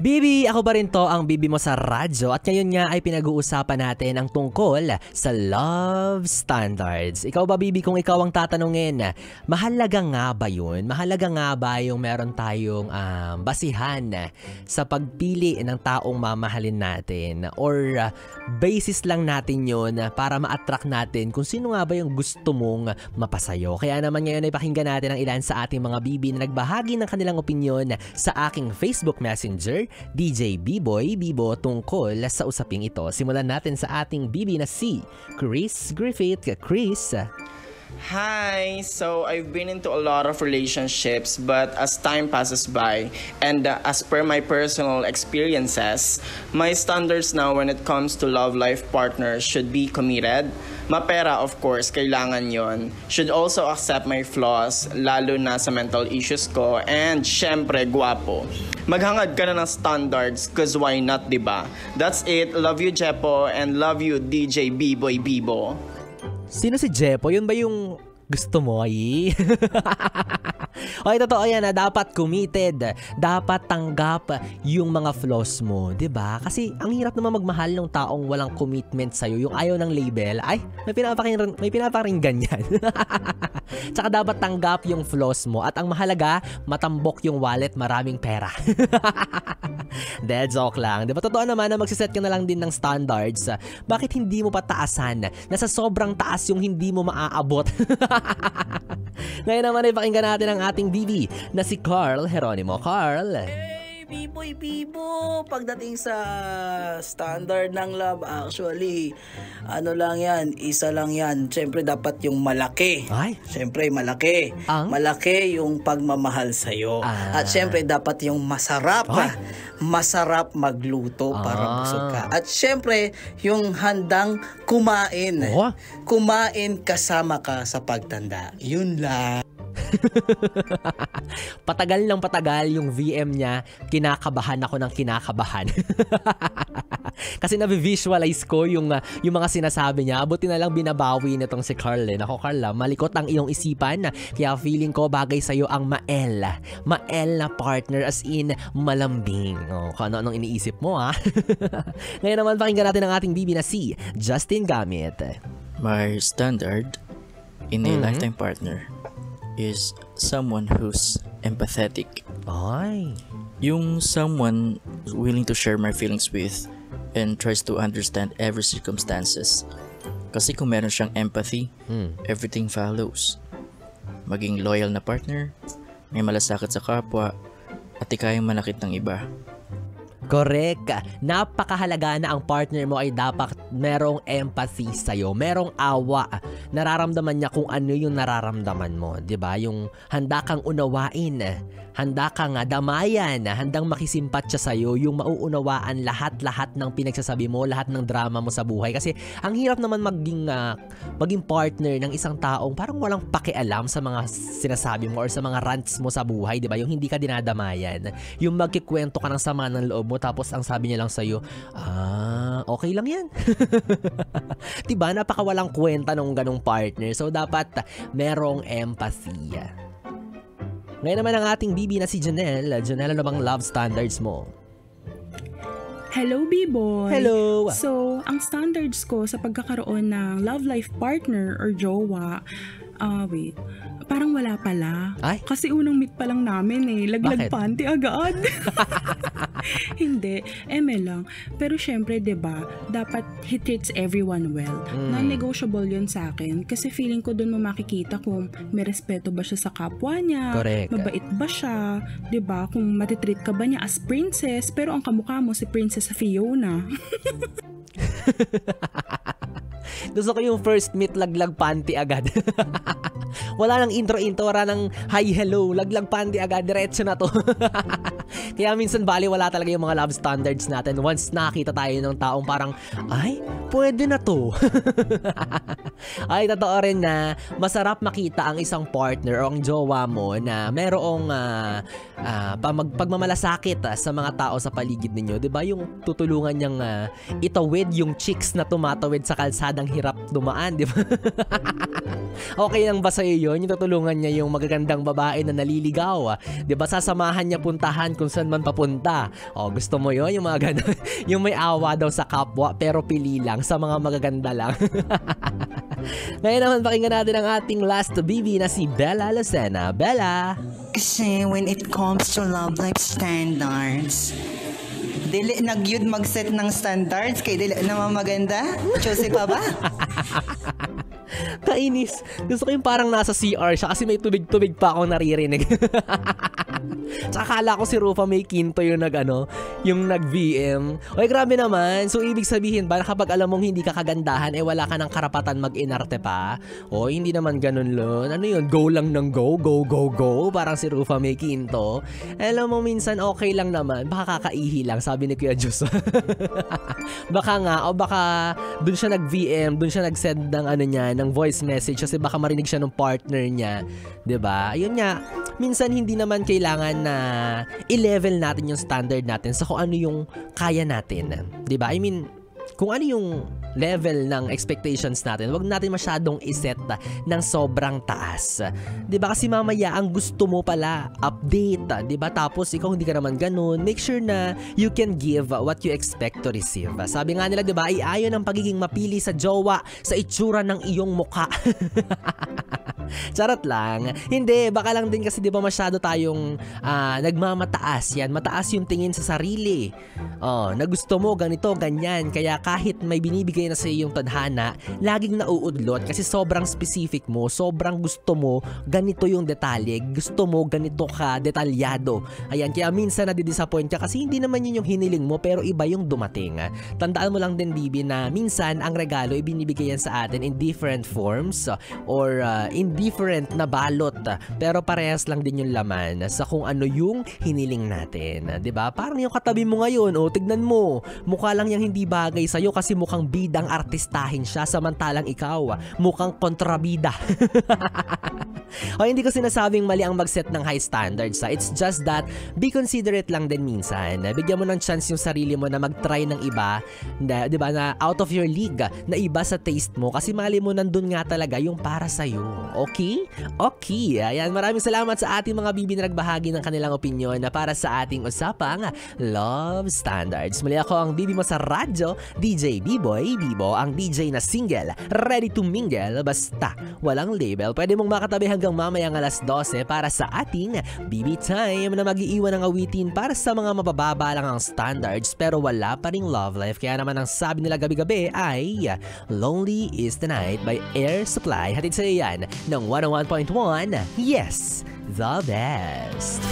Bibi, ako ba rin to ang Bibi mo sa radyo at ngayon nga ay pinag-uusapan natin ang tungkol sa love standards. Ikaw ba Bibi, kung ikaw ang tatanungin, mahalaga nga ba yun? Mahalaga nga ba yung meron tayong basihan sa pagpili ng taong mamahalin natin? Or basis lang natin yun para ma-attract natin kung sino nga ba yung gusto mong mapasayo? Kaya naman ngayon ay pakinggan natin ang ilan sa ating mga Bibi na nagbahagi ng kanilang opinyon sa aking Facebook Messenger, DJ B-Boy Bibo, tungkol sa usaping ito. Simulan natin sa ating Bibi na si Chris Griffith. Chris. Hi! So, I've been into a lot of relationships, but as time passes by, and as per my personal experiences, my standards now when it comes to love life partners should be committed. Mapera, of course, kailangan yon. Should also accept my flaws, lalo na sa mental issues ko, and syempre, guwapo. Maghangad ka na ng standards, cause why not, diba? That's it. Love you, Jepo, and love you, DJ B-Boy Bibo. Sino si Jepo? Yun ba yung gusto mo, ay? Okay, totoo yan na dapat committed. Dapat tanggap yung mga flaws mo, 'di ba? Kasi ang hirap naman magmahal ng taong walang commitment sa'yo. Yung ayaw ng label, ay, may pinaparinggan yan. Tsaka dapat tanggap yung flaws mo. At ang mahalaga, matambok yung wallet, maraming pera. Dead joke lang. Diba totoo naman na magsiset ka na lang din ng standards? Bakit hindi mo pa taasan? Nasa sobrang taas yung hindi mo maaabot. Ngayon naman ay pakinggan natin ang ating Bibi na si Carl Geronimo. Carl. B-Boy Bibo, pagdating sa standard ng love, actually, ano lang yan, isa lang yan. Siyempre dapat yung malaki. Ay? Siyempre malaki. Malaki yung pagmamahal sa'yo. At siyempre dapat yung masarap. Masarap magluto para busog ka. At siyempre, yung handang kumain. Kumain kasama ka sa pagtanda. Yun lang. Patagal ng patagal yung VM niya, kinakabahan ako ng kinakabahan. Kasi na-visualize ko yung mga sinasabi niya. Buti na lang binabawi nitong si Carl. Nako Carl, malikot ang iyong isipan. Kaya feeling ko bagay sa'yo ang Mael. Mael na partner, as in malambing. Kung ano-anong iniisip mo ha. Ngayon naman pakinggan natin ang ating Bibi na si Justin Gamit. My standard in a lifetime partner is someone who's empathetic. Ay. Yung someone willing to share my feelings with and tries to understand every circumstances. Kasi kung meron siyang empathy, everything follows. Maging loyal na partner, may malasakit sa kapwa, at di kayang manakit ng iba. Correct. Napakahalaga na ang partner mo ay dapat merong empathy sa'yo, merong awa. Nararamdaman niya kung ano yung nararamdaman mo, 'di ba? Yung handa kang unawain, handa kang damayan, handang makisimpat siya sa'yo, yung mauunawaan lahat-lahat ng pinagsasabi mo, lahat ng drama mo sa buhay. Kasi ang hirap naman maging partner ng isang taong parang walang pakialam sa mga sinasabi mo or sa mga rants mo sa buhay, 'di ba? Yung hindi ka dinadamayan, yung magkikwento ka ng sama ng loob mo tapos ang sabi niya lang sa'yo, okay lang yan. Diba? Napakawalang kwenta nung ganong partner. So, dapat merong empathy. Ngayon naman ang ating Bibi na si Janelle. Janelle, ano bang love standards mo? Hello, B-Boy! Hello! So, ang standards ko sa pagkakaroon ng love life partner or jowa, parang wala pala. Ay? Kasi unang meet pa lang namin laglag Bakit? panty agad. Hindi, lang. Pero syempre, 'di ba, dapat he treats everyone well. Non-negotiable 'yun sa akin kasi feeling ko doon mo makikita kung may respeto ba siya sa kapwa niya, Correct. mabait ba siya, 'di ba? Kung matitreat ka ba niya as princess, pero ang kamukha mo si Princess Fiona. Gusto ko yung first meet, laglag panty agad. Wala nang intro-intro, wala nang hi, hello, laglag panty agad, diretso na to. Kaya minsan wala talaga yung mga love standards natin. Once nakita tayo ng taong parang, ay, pwede na to. Ay, totoo rin na masarap makita ang isang partner o ang jowa mo na merong pagmamalasakit sa mga tao sa paligid ninyo. Diba? Yung tutulungan niyang itawid yung chicks na tumatawid sa kalsada barkadang hirap dumaan, di ba? Okay lang ba sa'yo yun? Yung tutulungan niya yung magagandang babae na naliligaw. Di ba? Sasamahan niya puntahan kung saan man papunta. O, gusto mo yun? Yung mga ganun. Yung may awa daw sa kapwa pero pili lang sa mga magaganda lang. Ngayon naman pakinggan natin ang ating last BB na si Bella Lucena. Bella! Kasi when it comes to love life standards, dili nagyud mag-set ng standards kay dili naman maganda. Chose pa ba? Kainis. Gusto ko yung parang nasa CR siya kasi may tubig-tubig pa akong naririnig. Tsaka akala ko si Rufa May Quinto yung yung nag-VM. Oy, grabe naman. So, ibig sabihin ba na kapag alam mong hindi ka kagandahan, wala ka ng karapatan mag-inarte pa? O, hindi naman ganun lon. Ano yun? Go lang ng go? Go, go, go? Parang si Rufa May Quinto. Alam mo, minsan okay lang naman. Baka kakaihi lang, sabi ni Kuya Diyos. Baka nga, o baka dun siya nag-VM, dun siya nag-send ng ng voice message kasi baka marinig siya ng partner niya. 'Di ba? Ayun nga, minsan hindi naman kailangan na i-level natin yung standard natin sa kung ano yung kaya natin. 'Di ba? I mean, kung ano yung level ng expectations natin, wag natin masyadong iset ng sobrang taas. 'Di ba? Kasi mamaya ang gusto mo pala update, 'di ba? Tapos ikaw hindi ka naman ganun. Make sure na you can give what you expect to receive. Sabi nga nila, 'di ba? Iayon ang pagiging mapili sa jowa sa itsura ng iyong mukha. Charot lang. Hindi, baka lang din kasi 'di ba masyado tayong nagmamataas yan. Mataas yung tingin sa sarili. Na gusto mo ganito, ganyan. Kaya kahit may binibigay na sa iyo yung tadhana, laging nauudlot kasi sobrang specific mo, sobrang gusto mo ganito yung detalye, gusto mo ganito ka detalyado. Ayan, kaya minsan nadidisappoint ka kasi hindi naman yun yung hiniling mo pero iba yung dumating. Tandaan mo lang din, Bibi, na minsan ang regalo ibinibigay yan sa atin in different forms or in different na balot pero parehas lang din yung laman sa kung ano yung hiniling natin. 'Di ba? Parang yung katabi mo ngayon, tignan mo, mukha lang yung hindi bagay sa'yo kasi mukhang bidang artistahin siya samantalang ikaw mukhang kontrabida. O, hindi ko sinasabing mali ang mag-set ng high standards. It's just that be considerate lang din minsan. Bigyan mo ng chance yung sarili mo na mag-try ng iba, na, 'di ba, na out of your league, na iba sa taste mo kasi mali mo nandun nga talaga yung para sa'yo. Okay? Okay. Ayan, maraming salamat sa ating mga bibi na nagbahagi ng kanilang opinion na para sa ating usapang love standards. Muli ako ang bibi mo sa radyo, DJ B-Boy Bibo, ang DJ na single, ready to mingle, basta walang label. Pwede mong makatabi hanggang mamayang alas 12 para sa ating BB Time na mag-iiwan ng awitin para sa mga mabababa lang ang standards pero wala pa ring love life. Kaya naman ang sabi nila gabi-gabi ay Lonely is the Night by Air Supply. Hatid sa iyan ng 101.1, yes, the best.